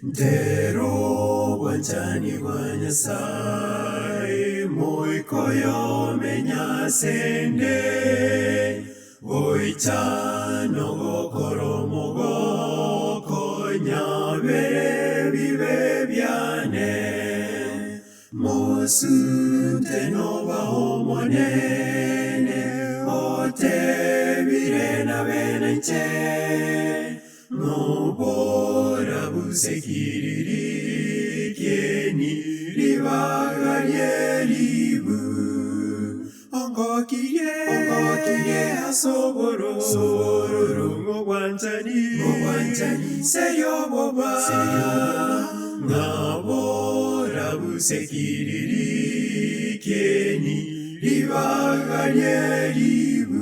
Ntero wanchani wa Nyasaye, moikoyo menya sende, oichano gokoro mogoko nyabere bibe biane, mosunte nova homonene, ote birena benenche, no bora busekiriri kieni rivagarie ribu ongo kirie asoboro rungo wanchani serio boba na bora busekiriri kieni rivagarie ribu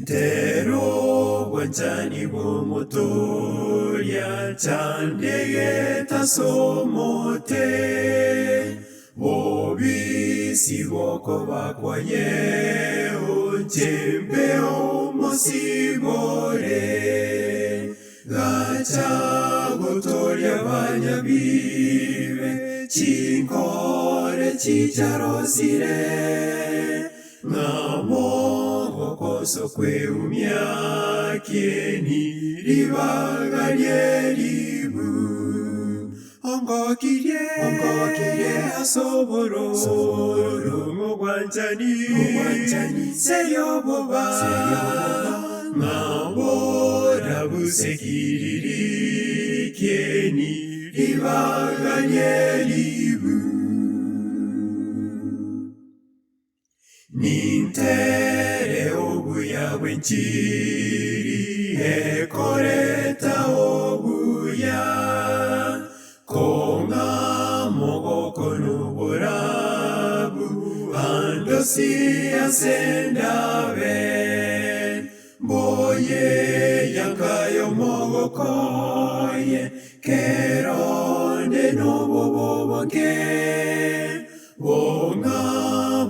Ntero wanchani bomotoria chandege tasomote Bobisi boko bakwaye Onchembe omosibore Gacha gotoria banyabibe Chinkore chicharosire Ngamo Koso kwe umya kieni rivagarie ribu Ongo kirie asoboro rungo wanchani seyo boba Ngabora busekiriri kieni rivagarie ribu Nintere obuya wenchiri ekoreta obuya Konga mogoko nuborabu Andosi asendave Boye yankayo mogokoye Keronde noboboboke Bonga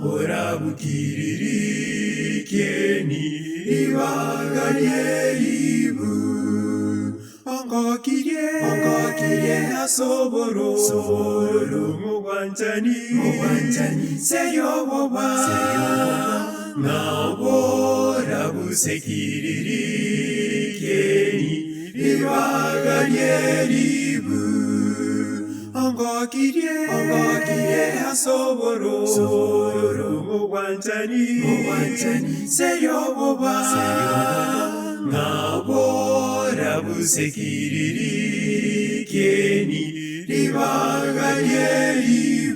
borabu kiriri kieni rivagarie ribu Ongo kirie asoboro rungo wanchani seyo boba na borabu sekiriri kieni rivagarie ribu Ongo kirie asoboro rungo wanchani seyo boba Ngabora busekiriri kieni rivagarie ribu